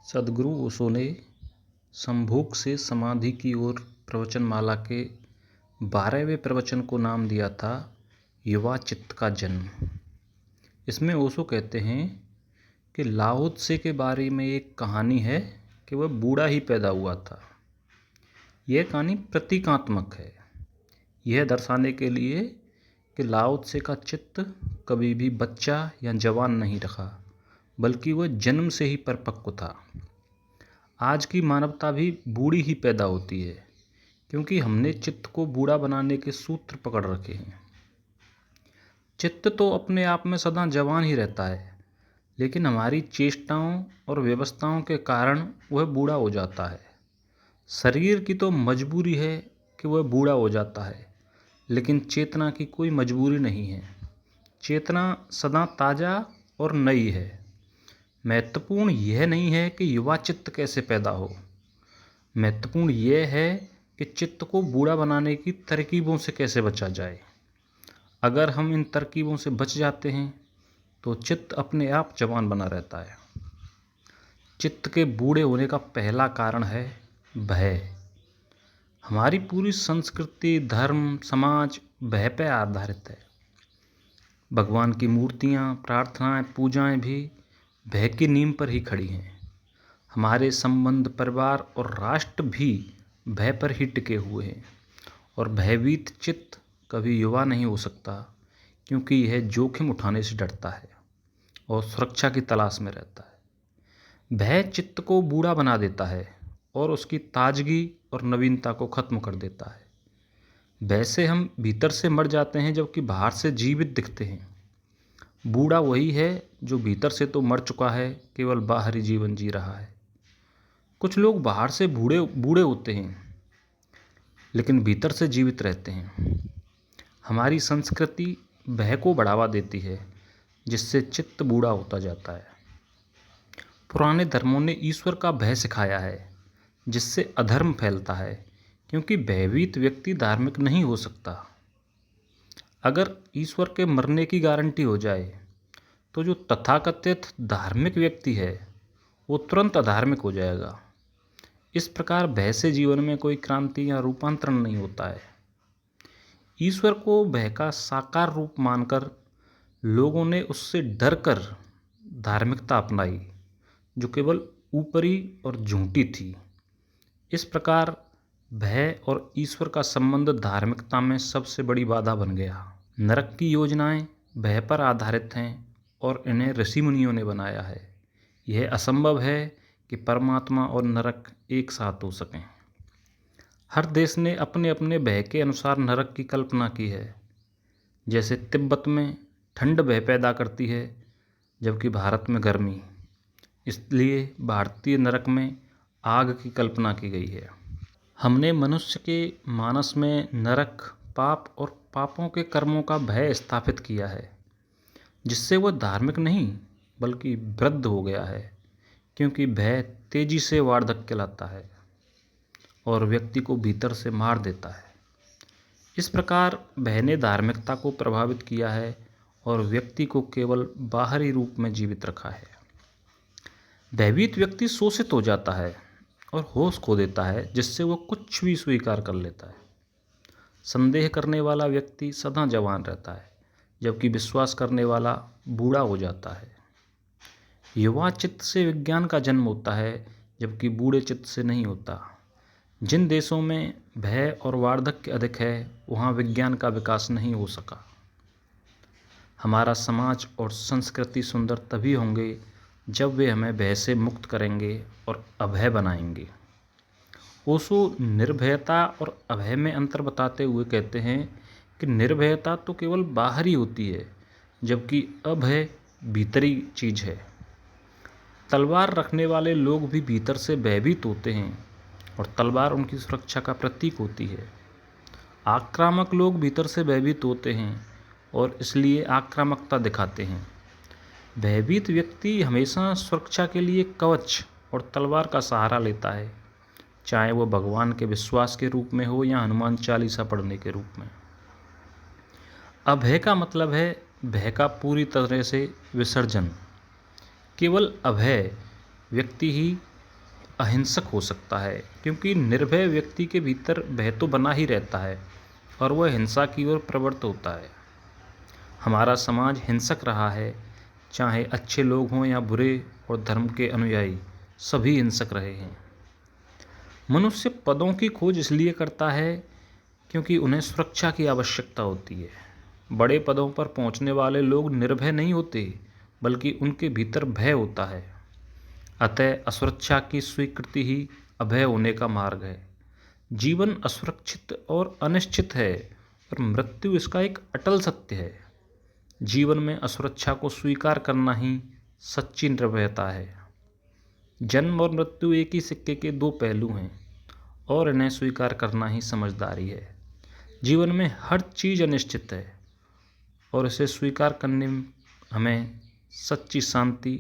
सद्गुरु ओशो ने संभोग से समाधि की ओर प्रवचनमाला के 12वें प्रवचन को नाम दिया था युवा चित्त का जन्म। इसमें ओशो कहते हैं कि लाओ त्से के बारे में एक कहानी है कि वह बूढ़ा ही पैदा हुआ था। यह कहानी प्रतीकात्मक है, यह दर्शाने के लिए कि लाओ त्से का चित्त कभी भी बच्चा या जवान नहीं रहा, बल्कि वह जन्म से ही परिपक्व था। आज की मानवता भी बूढ़ी ही पैदा होती है, क्योंकि हमने चित्त को बूढ़ा बनाने के सूत्र पकड़ रखे हैं। चित्त तो अपने आप में सदा जवान ही रहता है, लेकिन हमारी चेष्टाओं और व्यवस्थाओं के कारण वह बूढ़ा हो जाता है। शरीर की तो मजबूरी है कि वह बूढ़ा हो जाता है, लेकिन चेतना की कोई मजबूरी नहीं है। चेतना सदा ताज़ा और नई है। महत्वपूर्ण यह नहीं है कि युवा चित्त कैसे पैदा हो, महत्वपूर्ण यह है कि चित्त को बूढ़ा बनाने की तरकीबों से कैसे बचा जाए। अगर हम इन तरकीबों से बच जाते हैं तो चित्त अपने आप जवान बना रहता है। चित्त के बूढ़े होने का पहला कारण है भय। हमारी पूरी संस्कृति, धर्म, समाज भय पर आधारित है। भगवान की मूर्तियाँ, प्रार्थनाएं, पूजाएं भी भय की नींव पर ही खड़ी हैं। हमारे संबंध, परिवार और राष्ट्र भी भय पर ही टिके हुए हैं। और भयभीत चित्त कभी युवा नहीं हो सकता, क्योंकि यह जोखिम उठाने से डरता है और सुरक्षा की तलाश में रहता है। भय चित्त को बूढ़ा बना देता है और उसकी ताजगी और नवीनता को खत्म कर देता है। भय से हम भीतर से मर जाते हैं, जबकि बाहर से जीवित दिखते हैं। बूढ़ा वही है जो भीतर से तो मर चुका है, केवल बाहरी जीवन जी रहा है। कुछ लोग बाहर से बूढ़े बूढ़े होते हैं, लेकिन भीतर से जीवित रहते हैं। हमारी संस्कृति भय को बढ़ावा देती है, जिससे चित्त बूढ़ा होता जाता है। पुराने धर्मों ने ईश्वर का भय सिखाया है, जिससे अधर्म फैलता है, क्योंकि भयभीत व्यक्ति धार्मिक नहीं हो सकता। अगर ईश्वर के मरने की गारंटी हो जाए तो जो तथाकथित धार्मिक व्यक्ति है वो तुरंत अधार्मिक हो जाएगा। इस प्रकार भय से जीवन में कोई क्रांति या रूपांतरण नहीं होता है। ईश्वर को भय का साकार रूप मानकर लोगों ने उससे डरकर धार्मिकता अपनाई, जो केवल ऊपरी और झूठी थी। इस प्रकार भय और ईश्वर का संबंध धार्मिकता में सबसे बड़ी बाधा बन गया। नरक की योजनाएं भय पर आधारित हैं और इन्हें ऋषि मुनियों ने बनाया है। यह असंभव है कि परमात्मा और नरक एक साथ हो सकें। हर देश ने अपने अपने भय के अनुसार नरक की कल्पना की है। जैसे तिब्बत में ठंड भय पैदा करती है, जबकि भारत में गर्मी। इसलिए भारतीय नरक में आग की कल्पना की गई है। हमने मनुष्य के मानस में नरक, पाप और पापों के कर्मों का भय स्थापित किया है, जिससे वह धार्मिक नहीं बल्कि वृद्ध हो गया है, क्योंकि भय तेजी से वार्धक्य लाता है और व्यक्ति को भीतर से मार देता है। इस प्रकार भय ने धार्मिकता को प्रभावित किया है और व्यक्ति को केवल बाहरी रूप में जीवित रखा है। भयभीत व्यक्ति शोषित हो जाता है और होश खो देता है, जिससे वह कुछ भी स्वीकार कर लेता है। संदेह करने वाला व्यक्ति सदा जवान रहता है, जबकि विश्वास करने वाला बूढ़ा हो जाता है। युवा चित्त से विज्ञान का जन्म होता है, जबकि बूढ़े चित्त से नहीं होता। जिन देशों में भय और वार्धक्य अधिक है, वहाँ विज्ञान का विकास नहीं हो सका। हमारा समाज और संस्कृति सुंदर तभी होंगे जब वे हमें भय से मुक्त करेंगे और अभय बनाएंगे। ओशो निर्भयता और अभय में अंतर बताते हुए कहते हैं कि निर्भयता तो केवल बाहरी होती है, जबकि अभय भीतरी चीज़ है। तलवार रखने वाले लोग भी भीतर से भयभीत होते हैं और तलवार उनकी सुरक्षा का प्रतीक होती है। आक्रामक लोग भीतर से भयभीत होते हैं और इसलिए आक्रामकता दिखाते हैं। भयभीत व्यक्ति हमेशा सुरक्षा के लिए कवच और तलवार का सहारा लेता है, चाहे वह भगवान के विश्वास के रूप में हो या हनुमान चालीसा पढ़ने के रूप में। अभय का मतलब है भय का पूरी तरह से विसर्जन। केवल अभय व्यक्ति ही अहिंसक हो सकता है, क्योंकि निर्भय व्यक्ति के भीतर भय तो बना ही रहता है और वह हिंसा की ओर प्रवृत्त होता है। हमारा समाज हिंसक रहा है, चाहे अच्छे लोग हों या बुरे, और धर्म के अनुयायी सभी हिंसक रहे हैं। मनुष्य पदों की खोज इसलिए करता है क्योंकि उन्हें सुरक्षा की आवश्यकता होती है। बड़े पदों पर पहुंचने वाले लोग निर्भय नहीं होते, बल्कि उनके भीतर भय होता है। अतः असुरक्षा की स्वीकृति ही अभय होने का मार्ग है। जीवन असुरक्षित और अनिश्चित है, और मृत्यु इसका एक अटल सत्य है। जीवन में असुरक्षा को स्वीकार करना ही सच्ची निर्भयता है। जन्म और मृत्यु एक ही सिक्के के दो पहलू हैं, और इन्हें स्वीकार करना ही समझदारी है। जीवन में हर चीज़ अनिश्चित है, और इसे स्वीकार करने में हमें सच्ची शांति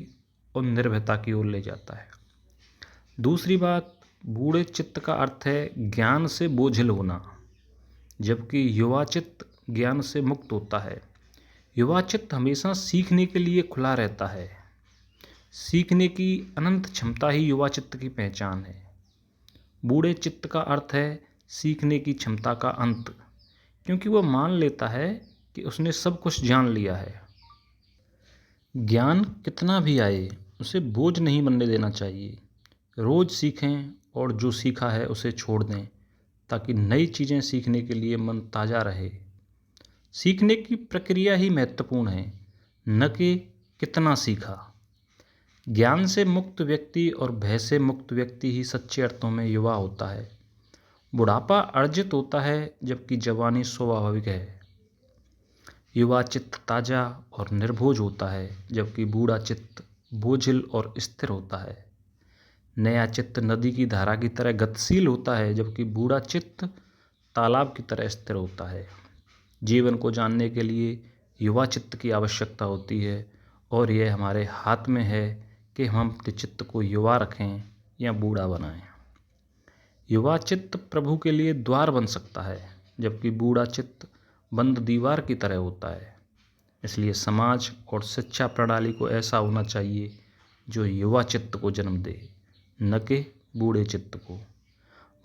और निर्भयता की ओर ले जाता है। दूसरी बात, बूढ़े चित्त का अर्थ है ज्ञान से बोझिल होना, जबकि युवा चित्त ज्ञान से मुक्त होता है। युवा चित्त हमेशा सीखने के लिए खुला रहता है। सीखने की अनंत क्षमता ही युवा चित्त की पहचान है। बूढ़े चित्त का अर्थ है सीखने की क्षमता का अंत, क्योंकि वह मान लेता है कि उसने सब कुछ जान लिया है। ज्ञान कितना भी आए, उसे बोझ नहीं बनने देना चाहिए। रोज़ सीखें, और जो सीखा है उसे छोड़ दें, ताकि नई चीज़ें सीखने के लिए मन ताज़ा रहे। सीखने की प्रक्रिया ही महत्वपूर्ण है, न कि कितना सीखा। ज्ञान से मुक्त व्यक्ति और भय से मुक्त व्यक्ति ही सच्चे अर्थों में युवा होता है। बुढ़ापा अर्जित होता है, जबकि जवानी स्वाभाविक है। युवा चित्त ताज़ा और निर्भोज होता है, जबकि बूढ़ा चित्त बोझिल और स्थिर होता है। नया चित्त नदी की धारा की तरह गतिशील होता है, जबकि बूढ़ा चित्त तालाब की तरह स्थिर होता है। जीवन को जानने के लिए युवा चित्त की आवश्यकता होती है, और यह हमारे हाथ में है कि हम अपने चित्त को युवा रखें या बूढ़ा बनाएं। युवा चित्त प्रभु के लिए द्वार बन सकता है, जबकि बूढ़ा चित्त बंद दीवार की तरह होता है। इसलिए समाज और शिक्षा प्रणाली को ऐसा होना चाहिए जो युवा चित्त को जन्म दे, न कि बूढ़े चित्त को।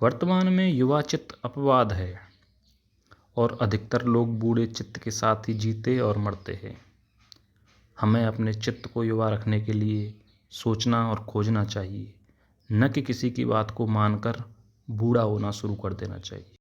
वर्तमान में युवा चित्त अपवाद है, और अधिकतर लोग बूढ़े चित्त के साथ ही जीते और मरते हैं। हमें अपने चित्त को युवा रखने के लिए सोचना और खोजना चाहिए, न कि किसी की बात को मानकर बूढ़ा होना शुरू कर देना चाहिए।